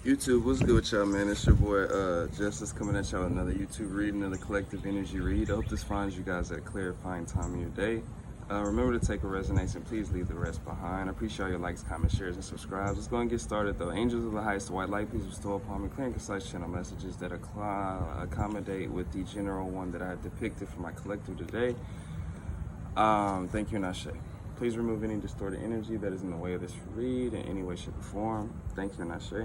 YouTube, what's good with y'all, man? It's your boy Justice coming at y'all with another YouTube read, another collective energy read. I hope this finds you guys at a clarifying time of your day. Remember to take a resonance and please leave the rest behind. I appreciate all your likes, comments, shares, and subscribes. Let's go and get started though. Angels of the highest white light, please bestow upon me clear and concise channel messages that accommodate with the general one that I have depicted for my collective today. Thank you and Ashe. Please remove any distorted energy that is in the way of this read in any way, shape, or form. Thank you and Ashe.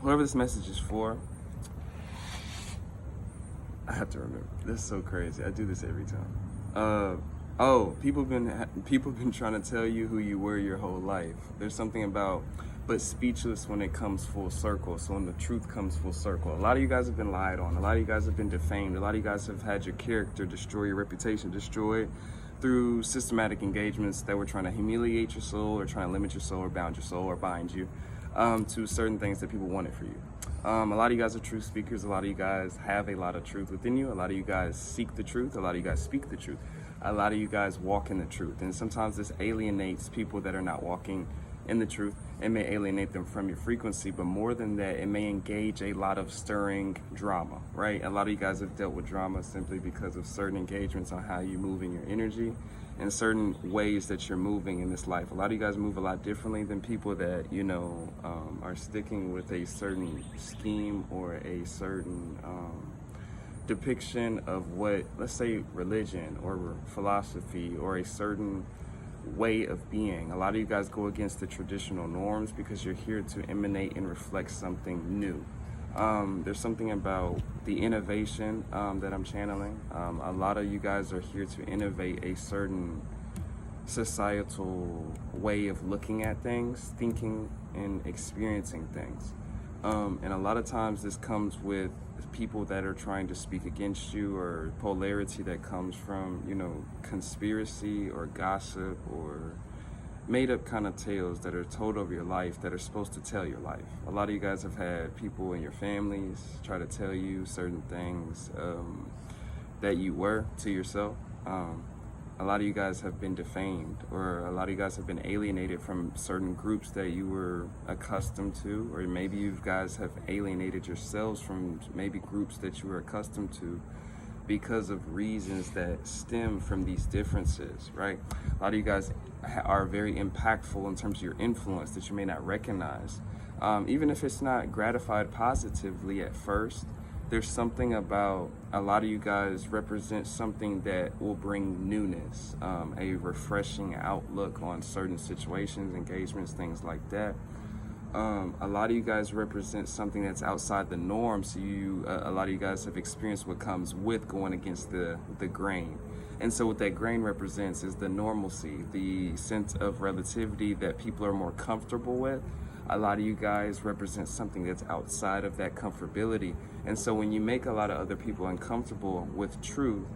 Whoever this message is for, I have to remember. This is so crazy. I do this every time. People been trying to tell you who you were your whole life. There's something about, but speechless when it comes full circle. So when the truth comes full circle, a lot of you guys have been lied on. A lot of you guys have been defamed. A lot of you guys have had your character destroyed, your reputation destroyed through systematic engagements that were trying to humiliate your soul or trying to limit your soul or bound your soul or bind you to certain things that people wanted for you. A lot of you guys are truth speakers. A lot of you guys have a lot of truth within you. A lot of you guys seek the truth. A lot of you guys speak the truth. A lot of you guys walk in the truth. And sometimes this alienates people that are not walking in the truth. It may alienate them from your frequency, but more than that, it may engage a lot of stirring drama, right? A lot of you guys have dealt with drama simply because of certain engagements on how you move in your energy and certain ways that you're moving in this life. A lot of you guys move a lot differently than people that, are sticking with a certain scheme or a certain depiction of what, let's say, religion or philosophy or a certain way of being. A lot of you guys go against the traditional norms because you're here to emanate and reflect something new. There's something about the innovation that I'm channeling. A lot of you guys are here to innovate a certain societal way of looking at things, thinking and experiencing things. And a lot of times this comes with people that are trying to speak against you, or polarity that comes from, conspiracy or gossip or made up kind of tales that are told of your life that are supposed to tell your life. A lot of you guys have had people in your families try to tell you certain things that you were to yourself. A lot of you guys have been defamed, or a lot of you guys have been alienated from certain groups that you were accustomed to, or maybe you guys have alienated yourselves from maybe groups that you were accustomed to because of reasons that stem from these differences, right? A lot of you guys are very impactful in terms of your influence that you may not recognize. Even if it's not gratified positively at first, there's something about a lot of you guys represent something that will bring newness, a refreshing outlook on certain situations, engagements, things like that. A lot of you guys represent something that's outside the norm, so a lot of you guys have experienced what comes with going against the grain. And so what that grain represents is the normalcy, the sense of relativity that people are more comfortable with. A lot of you guys represent something that's outside of that comfortability. And so when you make a lot of other people uncomfortable with truth,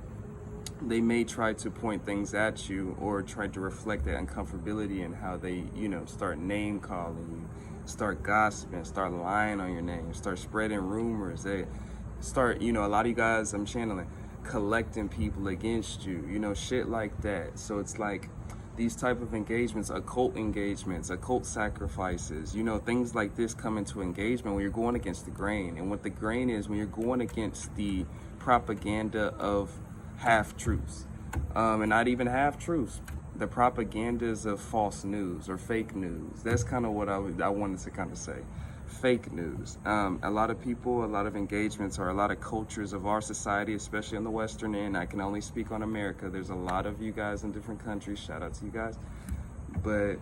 they may try to point things at you or try to reflect that uncomfortability in how they, start name calling you, start gossiping, start lying on your name, start spreading rumors. They start, a lot of you guys, I'm channeling, collecting people against you, shit like that. So it's like these type of engagements, occult sacrifices, things like this come into engagement when you're going against the grain. And what the grain is, when you're going against the propaganda of half-truths, and not even half-truths, the propagandas of false news or fake news. That's kind of what I wanted to kind of say. Fake news. A lot of people, a lot of engagements, or a lot of cultures of our society, especially on the Western end. I can only speak on America. There's a lot of you guys in different countries. Shout out to you guys. But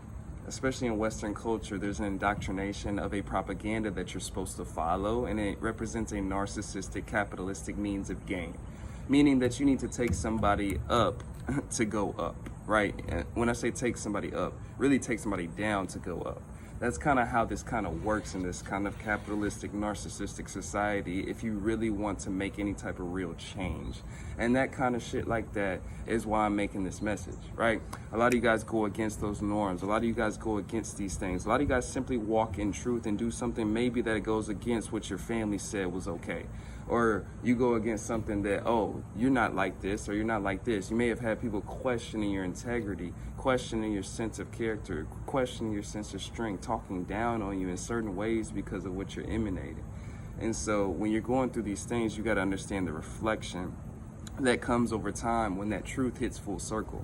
especially in Western culture, there's an indoctrination of a propaganda that you're supposed to follow, and it represents a narcissistic, capitalistic means of gain. Meaning that you need to take somebody up to go up, right? And when I say take somebody up, really take somebody down to go up. That's kind of how this kind of works in this kind of capitalistic, narcissistic society if you really want to make any type of real change. And that kind of shit like that is why I'm making this message, right? A lot of you guys go against those norms. A lot of you guys go against these things. A lot of you guys simply walk in truth and do something maybe that goes against what your family said was okay. or you go against something that, oh, you're not like this or you're not like this. You may have had people questioning your integrity, questioning your sense of character, questioning your sense of strength, talking down on you in certain ways because of what you're emanating. And so when you're going through these things, you got to understand the reflection that comes over time when that truth hits full circle.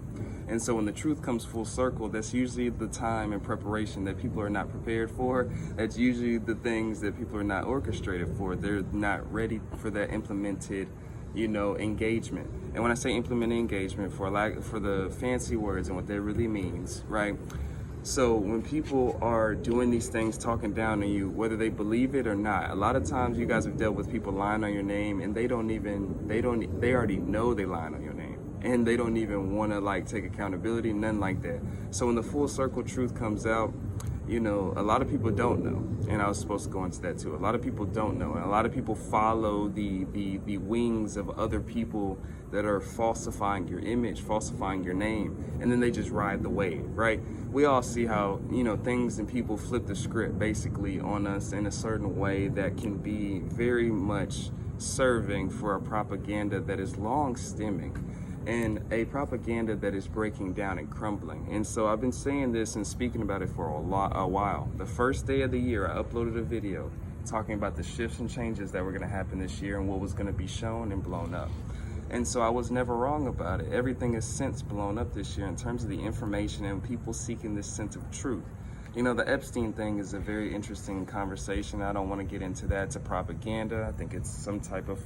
And so when the truth comes full circle, that's usually the time and preparation that people are not prepared for. That's usually the things that people are not orchestrated for. They're not ready for that implemented, engagement. And when I say implemented engagement, for the fancy words and what that really means, right? So when people are doing these things, talking down on you, whether they believe it or not, a lot of times you guys have dealt with people lying on your name, and they already know they lying on your name, and they don't even want to take accountability, nothing like that. So when the full circle truth comes out, a lot of people don't know, and I was supposed to go into that too. A lot of people don't know, and a lot of people follow the wings of other people that are falsifying your image, falsifying your name, and then they just ride the wave, right? We all see how, things and people flip the script basically on us in a certain way that can be very much serving for a propaganda that is long stemming, and a propaganda that is breaking down and crumbling. And so I've been saying this and speaking about it for a while. The first day of the year, I uploaded a video talking about the shifts and changes that were going to happen this year and what was going to be shown and blown up. And so I was never wrong about it. Everything has since blown up this year in terms of the information and people seeking this sense of truth. The Epstein thing is a very interesting conversation. I don't want to get into that. It's a propaganda. I think it's some type of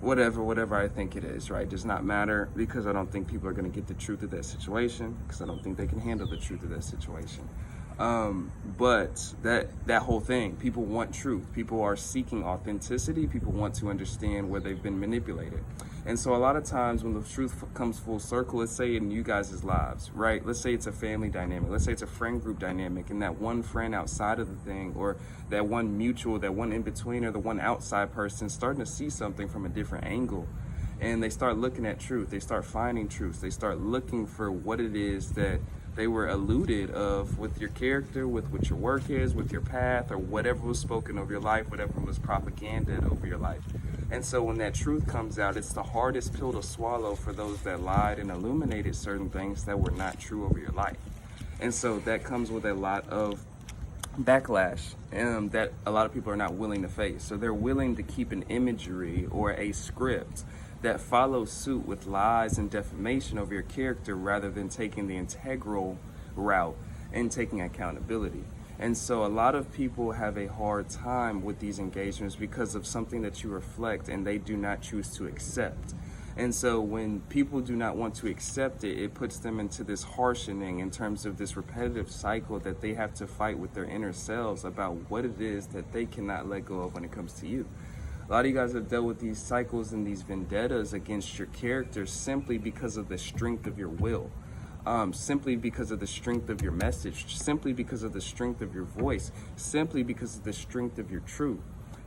whatever I think it is, right? Does not matter, because I don't think people are going to get the truth of that situation, because I don't think they can handle the truth of that situation. But that whole thing, people want truth. People are seeking authenticity. People want to understand where they've been manipulated. And so a lot of times when the truth comes full circle, let's say in you guys' lives, right? Let's say it's a family dynamic. Let's say it's a friend group dynamic, and that one friend outside of the thing, or that one mutual, that one in-between, or the one outside person starting to see something from a different angle. And they start looking at truth. They start finding truth. They start looking for what it is that they were eluded of with your character, with what your work is, with your path, or whatever was spoken over your life, whatever was propagandaed over your life. And so when that truth comes out, it's the hardest pill to swallow for those that lied and illuminated certain things that were not true over your life. And so that comes with a lot of backlash that a lot of people are not willing to face. So they're willing to keep an imagery or a script that follows suit with lies and defamation over your character, rather than taking the integral route and taking accountability. And so a lot of people have a hard time with these engagements because of something that you reflect and they do not choose to accept. And so when people do not want to accept it, it puts them into this harshening in terms of this repetitive cycle that they have to fight with their inner selves about what it is that they cannot let go of when it comes to you. A lot of you guys have dealt with these cycles and these vendettas against your character simply because of the strength of your will, simply because of the strength of your message, simply because of the strength of your voice, simply because of the strength of your truth.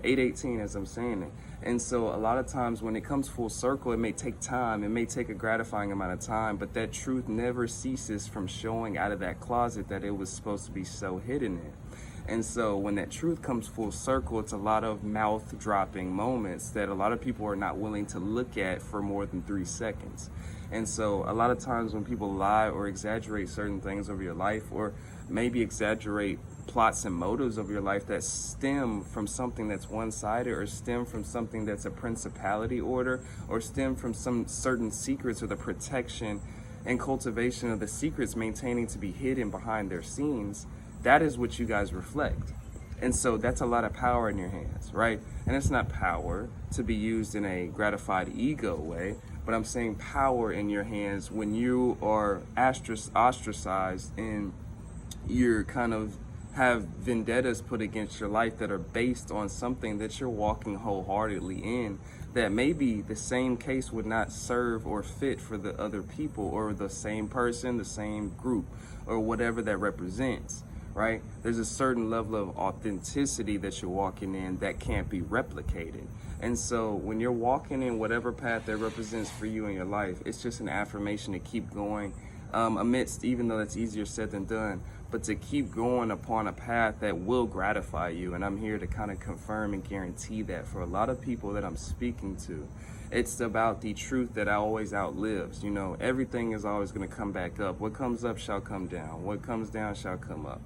818 as I'm saying it. And so a lot of times when it comes full circle, it may take time, it may take a gratifying amount of time, but that truth never ceases from showing out of that closet that it was supposed to be so hidden in. And so when that truth comes full circle, it's a lot of mouth-dropping moments that a lot of people are not willing to look at for more than 3 seconds. And so a lot of times when people lie or exaggerate certain things over your life, or maybe exaggerate plots and motives of your life that stem from something that's one-sided, or stem from something that's a principality order, or stem from some certain secrets, or the protection and cultivation of the secrets maintaining to be hidden behind their scenes, that is what you guys reflect. And so that's a lot of power in your hands, right? And it's not power to be used in a gratified ego way, but I'm saying power in your hands when you are ostracized and you're kind of have vendettas put against your life that are based on something that you're walking wholeheartedly in, that maybe the same case would not serve or fit for the other people, or the same person, the same group, or whatever that represents. Right? There's a certain level of authenticity that you're walking in that can't be replicated. And so when you're walking in whatever path that represents for you in your life, it's just an affirmation to keep going amidst, even though that's easier said than done, but to keep going upon a path that will gratify you. And I'm here to kind of confirm and guarantee that for a lot of people that I'm speaking to, it's about the truth that always outlives. You know, everything is always going to come back up. What comes up shall come down. What comes down shall come up.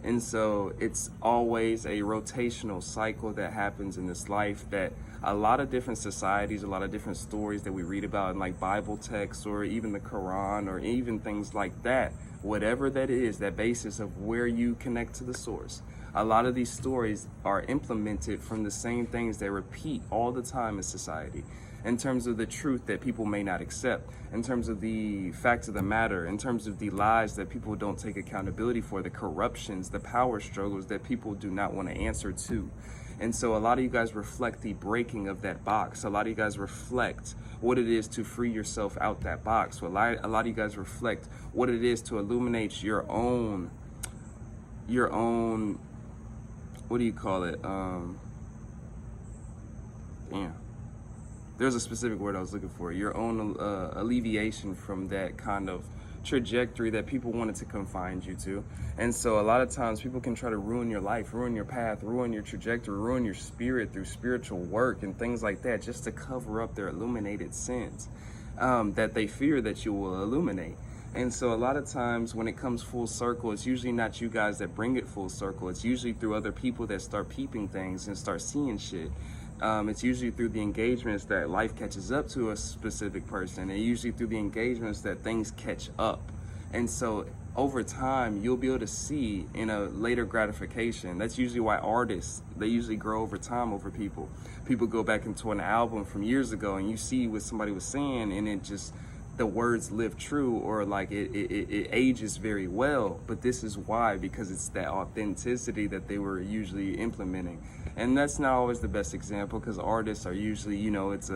And so it's always a rotational cycle that happens in this life, that a lot of different societies, a lot of different stories that we read about in like Bible texts or even the Quran or even things like that, whatever that is, that basis of where you connect to the source, a lot of these stories are implemented from the same things that repeat all the time in society, in terms of the truth that people may not accept, in terms of the facts of the matter, in terms of the lies that people don't take accountability for, the corruptions, the power struggles that people do not want to answer to. And so a lot of you guys reflect the breaking of that box. A lot of you guys reflect what it is to free yourself out that box. So a lot of you guys reflect what it is to illuminate your own, what do you call it? There's a specific word I was looking for. Your own alleviation from that kind of trajectory that people wanted to confine you to. And so a lot of times people can try to ruin your life, ruin your path, ruin your trajectory, ruin your spirit through spiritual work and things like that, just to cover up their illuminated sins that they fear that you will illuminate. And so a lot of times when it comes full circle, it's usually not you guys that bring it full circle. It's usually through other people that start peeping things and start seeing shit. It's usually through the engagements that life catches up to a specific person, and usually through the engagements that things catch up. And so over time, you'll be able to see in a later gratification. That's usually why artists, they usually grow over time over people. People go back into an album from years ago and you see what somebody was saying, and it just, the words live true, or like it ages very well. But this is why, because it's that authenticity that they were usually implementing. And that's not always the best example, because artists are usually, you know, it's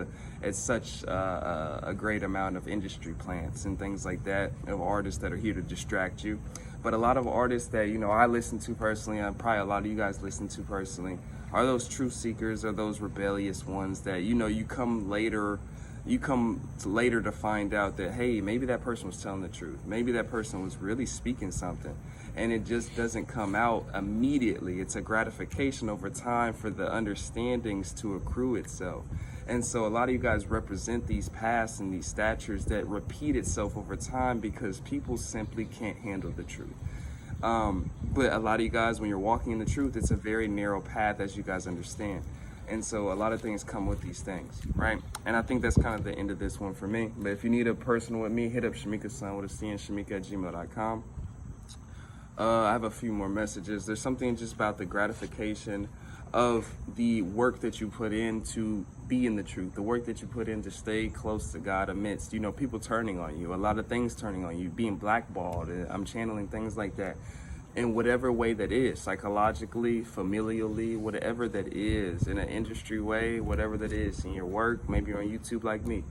such a great amount of industry plants and things like that, of artists that are here to distract you. But a lot of artists that, you know, I listen to personally, and probably a lot of you guys listen to personally, are those truth seekers, or those rebellious ones that, you know, you come later to find out that, hey, maybe that person was telling the truth. Maybe that person was really speaking something. And it just doesn't come out immediately. It's a gratification over time for the understandings to accrue itself. And so a lot of you guys represent these paths and these statures that repeat itself over time, because people simply can't handle the truth. But a lot of you guys, when you're walking in the truth, it's a very narrow path, as you guys understand. And so a lot of things come with these things, right? And I think that's kind of the end of this one for me. But if you need a personal with me, hit up Shamika's son with a C and Shamika@gmail.com. I have a few more messages. There's something just about the gratification of the work that you put in to be in the truth, the work that you put in to stay close to God amidst, you know, people turning on you, a lot of things turning on you, being blackballed. I'm channeling things like that in whatever way that is, psychologically, familially, whatever that is, in an industry way, whatever that is, in your work, maybe you're on YouTube like me.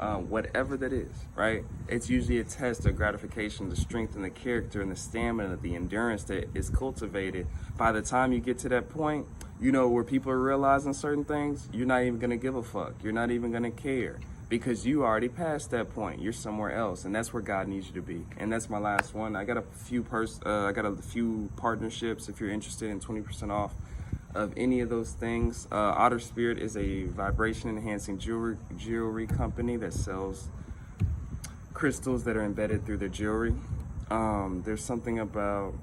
Whatever that is, right? It's usually a test of gratification, the strength and the character and the stamina, the endurance that is cultivated. By the time you get to that point, you know, where people are realizing certain things, you're not even going to give a fuck. You're not even going to care, because you already passed that point. You're somewhere else, and that's where God needs you to be. And that's my last one. I got a few partnerships. If you're interested in 20% off of any of those things. Otter Spirit is a vibration enhancing jewelry company that sells crystals that are embedded through their jewelry. There's something about,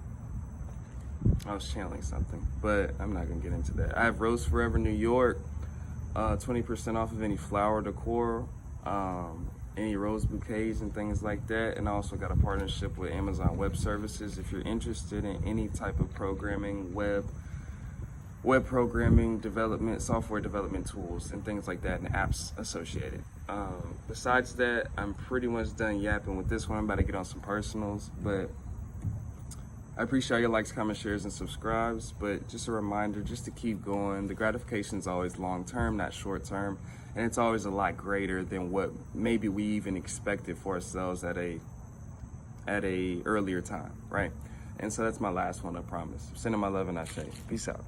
I was channeling something, but I'm not gonna get into that. I have Rose Forever New York, 20% off of any flower decor, any rose bouquets and things like that. And I also got a partnership with Amazon Web Services. If you're interested in any type of programming, web programming, development, software development tools and things like that, and apps associated. Besides that, I'm pretty much done yapping with this one. I'm about to get on some personals, but I appreciate your likes, comments, shares, and subscribes. But just a reminder, just to keep going. The gratification is always long-term, not short-term, and it's always a lot greater than what maybe we even expected for ourselves at a earlier time, right? And so that's my last one, I promise. Sending my love and I say, peace out.